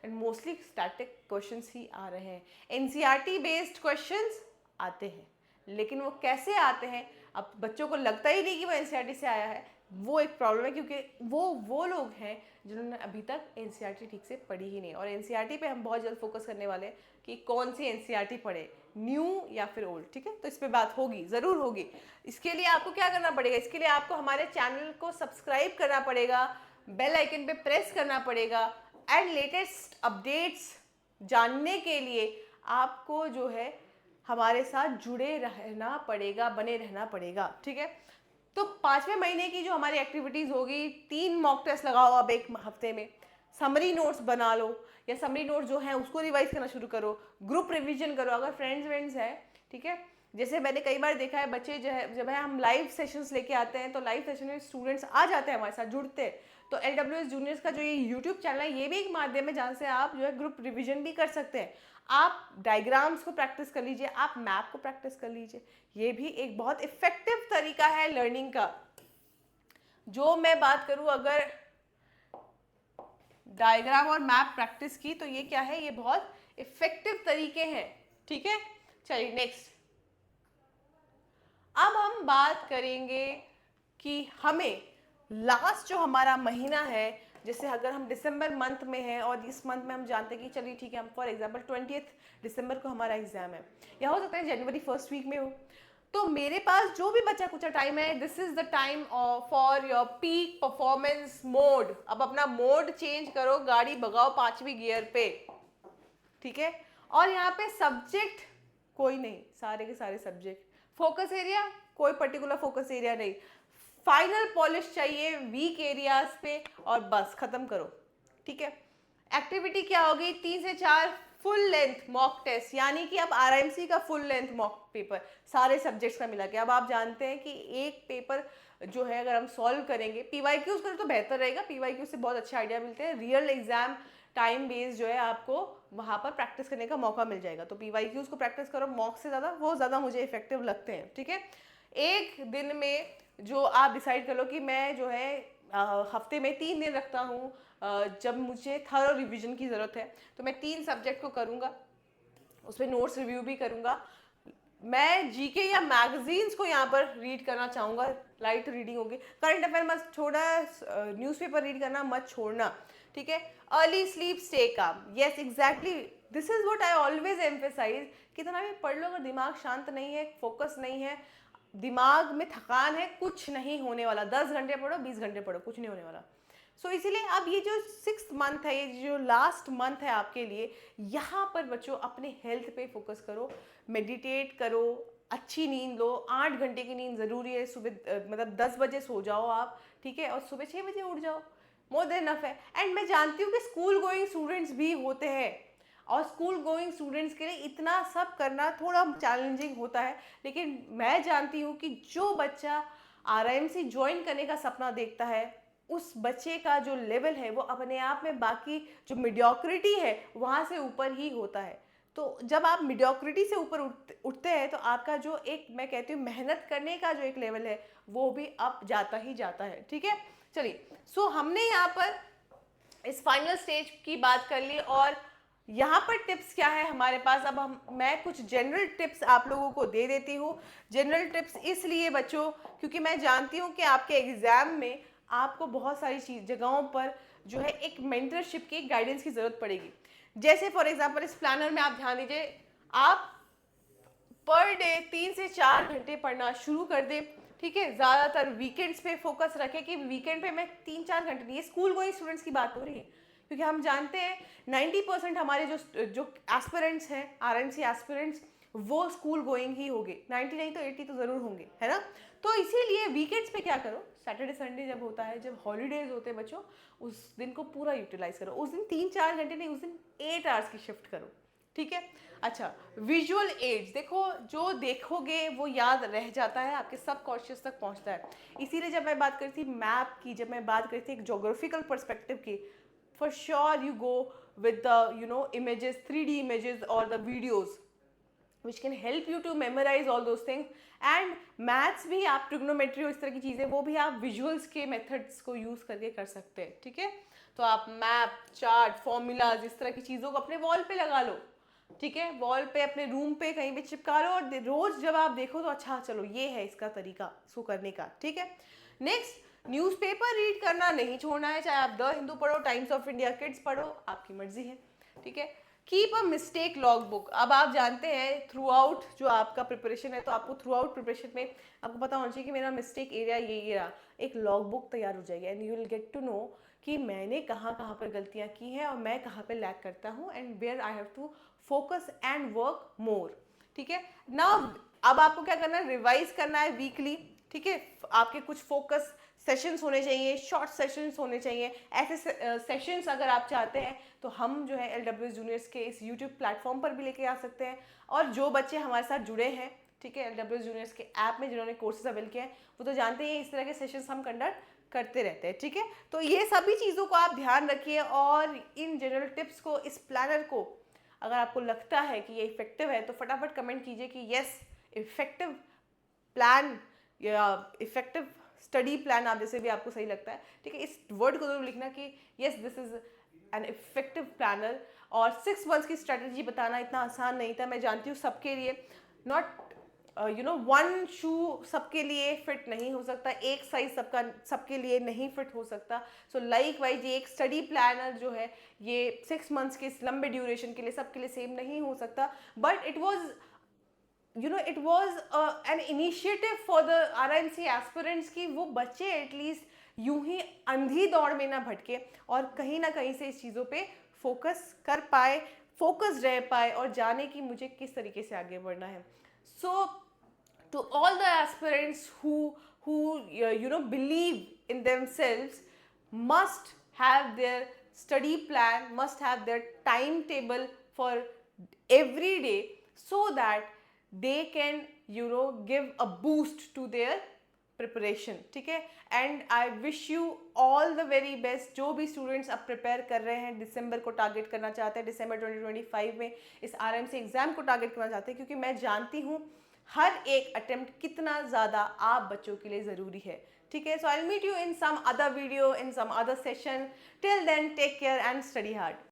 एंड मोस्टली स्टैटिक क्वेश्चंस ही आ रहे हैं। एनसीईआरटी बेस्ड क्वेश्चंस आते हैं, लेकिन वो कैसे आते हैं, अब बच्चों को लगता ही नहीं कि वो एनसीईआरटी से आया है, वो एक प्रॉब्लम है, क्योंकि वो लोग हैं जिन्होंने अभी तक एनसीईआरटी ठीक से पढ़ी ही नहीं। और एनसीईआरटी पे हम बहुत जल्द फोकस करने वाले हैं कि कौन सी एनसीईआरटी पढ़े, न्यू या फिर ओल्ड, ठीक है। तो इस पर बात होगी, ज़रूर होगी। इसके लिए आपको क्या करना पड़ेगा, इसके लिए आपको हमारे चैनल को सब्सक्राइब करना पड़ेगा, बेल आइकन पे प्रेस करना पड़ेगा, एंड लेटेस्ट अपडेट्स जानने के लिए आपको जो है हमारे साथ जुड़े रहना पड़ेगा, बने रहना पड़ेगा, ठीक है। तो 5वें महीने की जो हमारी एक्टिविटीज़ होगी, 3 मॉक टेस्ट लगाओ अब एक हफ्ते में, समरी नोट्स बना लो, या समरी नोट्स जो है उसको रिवाइज करना शुरू करो, ग्रुप रिवीजन करो अगर फ्रेंड्स है, ठीक है। जैसे मैंने कई बार देखा है बच्चे जो है, जब हम लाइव सेशंस लेके आते हैं तो लाइव सेशन में स्टूडेंट्स आ जाते हैं हमारे साथ, जुड़ते हैं। तो LWS जूनियर्स का जो ये यूट्यूब चैनल है, ये भी एक माध्यम है जहाँ से आप जो है ग्रुप रिवीजन भी कर सकते हैं। आप डायग्राम्स को प्रैक्टिस कर लीजिए, आप मैप को प्रैक्टिस कर लीजिए, ये भी एक बहुत इफेक्टिव तरीका है लर्निंग का। जो मैं बात करूँ, अगर डायग्राम और मैप प्रैक्टिस की, तो ये क्या है, ये बहुत इफेक्टिव तरीके हैं, ठीक है। चलिए नेक्स्ट, अब हम बात करेंगे कि हमें लास्ट जो हमारा महीना है, जैसे अगर हम दिसंबर मंथ में हैं और इस मंथ में हम जानते हैं कि चलिए ठीक है, हम फॉर एग्जांपल 20 दिसंबर को हमारा एग्जाम है, या हो सकता है जनवरी फर्स्ट वीक में हो, तो मेरे पास जो भी बचा कुछ टाइम है, this is the time for your peak performance mode. अब अपना मोड चेंज करो, गाड़ी भगाओ 5वीं गियर पे, ठीक है। और यहाँ पे सब्जेक्ट कोई नहीं, सारे के सारे सब्जेक्ट। फोकस एरिया कोई पर्टिकुलर फोकस एरिया नहीं, फाइनल पॉलिश चाहिए वीक एरियाज पे, और बस खत्म करो, ठीक है। एक्टिविटी क्या होगी, 3 से 4 फुल लेंथ मॉक टेस्ट, यानी कि अब आरएमसी का फुल लेंथ मॉक पेपर सारे सब्जेक्ट्स का मिला के। अब आप जानते हैं कि एक पेपर जो है अगर हम सॉल्व करेंगे, पीवाईक्यूज करें तो बेहतर रहेगा, पीवाईक्यू से बहुत अच्छे आइडिया मिलते हैं। रियल एग्जाम टाइम बेस्ड जो है आपको वहाँ पर प्रैक्टिस करने का मौका मिल जाएगा, तो पीवाईक्यूज को प्रैक्टिस करो, मॉक से ज़्यादा वो ज़्यादा मुझे इफेक्टिव लगते हैं, ठीक है। एक दिन में जो आप डिसाइड कर लो कि मैं जो है हफ्ते में 3 दिन रखता हूँ जब मुझे थरो रिवीजन की ज़रूरत है, तो मैं 3 सब्जेक्ट को करूँगा, उस पर नोट्स रिव्यू भी करूँगा। मैं जीके या मैगजीन्स को यहाँ पर रीड करना चाहूँगा, लाइट रीडिंग होगी। करंट अफेयर मत छोड़ा, न्यूज़पेपर रीड करना मत छोड़ना, ठीक है। Early sleep stay calm, yes exactly, this is what I always emphasise, कितना भी पढ़ लो अगर दिमाग शांत नहीं है, फोकस नहीं है, दिमाग में थकान है, कुछ नहीं होने वाला। 10 घंटे पढ़ो, 20 घंटे पढ़ो, कुछ नहीं होने वाला। सो इसीलिए अब ये जो 6th मंथ है, ये जो लास्ट मंथ है आपके लिए, यहाँ पर बच्चों अपने हेल्थ पे फोकस करो, मेडिटेट करो, अच्छी नींद लो, 8 घंटे की नींद ज़रूरी है। सुबह मतलब 10 बजे सो जाओ आप, ठीक है, और सुबह 6 बजे उठ जाओ, मोर देन इनफ है। एंड मैं जानती हूँ कि स्कूल गोइंग स्टूडेंट्स भी होते हैं, और स्कूल गोइंग स्टूडेंट्स के लिए इतना सब करना थोड़ा चैलेंजिंग होता है, लेकिन मैं जानती हूँ कि जो बच्चा आरआईएमसी ज्वाइन करने का सपना देखता है, उस बच्चे का जो लेवल है वो अपने आप में बाकी जो मीडियोक्रिटी है वहाँ से ऊपर ही होता है। तो जब आप मीडियोक्रिटी से ऊपर उठते हैं तो आपका जो एक, मैं कहती हूँ, मेहनत करने का जो एक लेवल है वो भी अप जाता ही जाता है, ठीक है। चलिए, सो हमने यहाँ पर इस फाइनल स्टेज की बात कर ली, और यहाँ पर टिप्स क्या है हमारे पास। अब मैं कुछ जनरल टिप्स आप लोगों को दे देती हूँ। जनरल टिप्स इसलिए बच्चों क्योंकि मैं जानती हूँ कि आपके एग्जाम में आपको बहुत सारी जगहों पर जो है एक मेंटरशिप की, गाइडेंस की ज़रूरत पड़ेगी। जैसे फॉर एग्जांपल इस प्लानर में आप ध्यान दीजिए, आप पर डे 3 से 4 घंटे पढ़ना शुरू कर दे, ठीक है। ज़्यादातर वीकेंड्स पे फोकस रखें कि वीकेंड पे मैं 3-4 घंटे नहीं, ये स्कूल गोइंग स्टूडेंट्स की बात हो रही है, क्योंकि हम जानते हैं 90% हमारे जो एस्पिरेंट्स हैं, आरएमसी एस्पिरेंट्स, वो स्कूल गोइंग ही होंगे। 90 नहीं तो 80 तो ज़रूर होंगे, है ना। तो इसीलिए वीकेंड्स पे क्या करो, सैटरडे संडे जब होता है, जब हॉलीडेज होते हैं बच्चों, उस दिन को पूरा यूटिलाइज करो। उस दिन 3-4 घंटे नहीं, उस दिन 8 आवर्स की शिफ्ट करो, ठीक है। अच्छा, विजुअल एड्स देखो, जो देखोगे वो याद रह जाता है, आपके सब कॉन्शियस तक पहुंचता है। इसीलिए जब मैं बात करी थी मैप की, जब मैं बात करी थी एक जोग्राफिकल पर्सपेक्टिव की, for sure you go with the images, 3D images or the videos which can help you to memorize all those things। and maths भी आप ट्रिग्नोमेट्री और इस तरह की चीज़ें, वो भी आप विजुअल्स के मेथड्स को यूज़ करके कर सकते हैं, ठीक है। तो आप मैप, चार्ट, फॉर्मूलाज, इस तरह की चीज़ों को अपने वॉल पे लगा लो, ठीक है, वॉल पे, अपने रूम पे कहीं पे चिपका लो, और रोज जब आप देखो तो अच्छा चलो ये है इसका तरीका इसको करने का, ठीक है। नेक्स्ट, न्यूज़पेपर रीड करना नहीं छोड़ना है, चाहे आप द हिंदू पढ़ो, टाइम्स ऑफ इंडिया किड्स पढ़ो, आपकी मर्जी है, ठीक है। Keep a mistake log book. अब आप जानते हैं थ्रू आउट जो आपका प्रिपरेशन है, तो आपको थ्रू आउट प्रिपरेशन में आपको पता होना चाहिए कि मेरा मिस्टेक एरिया ये रहा, एक लॉग बुक तैयार हो जाएगी, and you will get to know कि मैंने कहाँ कहाँ पर गलतियाँ की हैं और मैं कहाँ पर लैक करता हूँ, and where I have to focus and work more, ठीक है। नाउ अब आपको क्या करना है, रिवाइज करना है वीकली, ठीक है। आपके कुछ फोकस सेशंस होने चाहिए, शॉर्ट सेशंस होने चाहिए। ऐसे सेशंस अगर आप चाहते हैं तो हम जो है LWS जूनियर्स के इस यूट्यूब प्लेटफॉर्म पर भी लेके आ सकते हैं, और जो बच्चे हमारे साथ जुड़े हैं, ठीक है, LWS जूनियर्स के ऐप में जिन्होंने कोर्सेज अवेल किए हैं, वो तो जानते हैं इस तरह के सेशंस हम कंडक्ट करते रहते हैं, ठीक है। तो ये सभी चीज़ों को आप ध्यान रखिए, और इन जनरल टिप्स को, इस प्लानर को अगर आपको लगता है कि ये इफेक्टिव है तो फटाफट कमेंट कीजिए कि यस, इफेक्टिव प्लान या इफेक्टिव स्टडी प्लान, आप जैसे भी आपको सही लगता है, ठीक है। इस वर्ड को जरूर लिखना कि yes, this is an effective planner. और 6 मंथ्स की स्ट्रेटजी बताना इतना आसान नहीं था, मैं जानती हूँ सबके लिए नॉट वन शू सबके लिए फिट नहीं हो सकता, एक साइज सबके लिए नहीं फिट हो सकता। सो लाइक वाइज ये एक स्टडी प्लानर जो है ये 6 मंथ्स के इस लंबे ड्यूरेशन के लिए सबके लिए सेम नहीं हो सकता, but it was an initiative for the RIMC aspirants कि वो बच्चे एटलीस्ट यूं ही अंधी दौड़ में ना भटके और कहीं ना कहीं से इस चीज़ों पे फोकस कर पाए, फोकस रह पाए और जाने कि मुझे किस तरीके से आगे बढ़ना है। सो to all the aspirants who believe in themselves, must have their study plan, must have their timetable for every day, so that they can give a boost to their preparation. ठीक है, and I wish you all the very best. जो भी students अब prepare कर रहे हैं, दिसंबर को target करना चाहते हैं, दिसंबर 2025 में इस RIMC एग्जाम को टारगेट करना चाहते हैं, क्योंकि मैं जानती हूँ हर एक अटेम्प्ट कितना ज़्यादा आप बच्चों के लिए ज़रूरी है। ठीक है, so I will meet you in some other video, in some other session. Till then take care and study hard.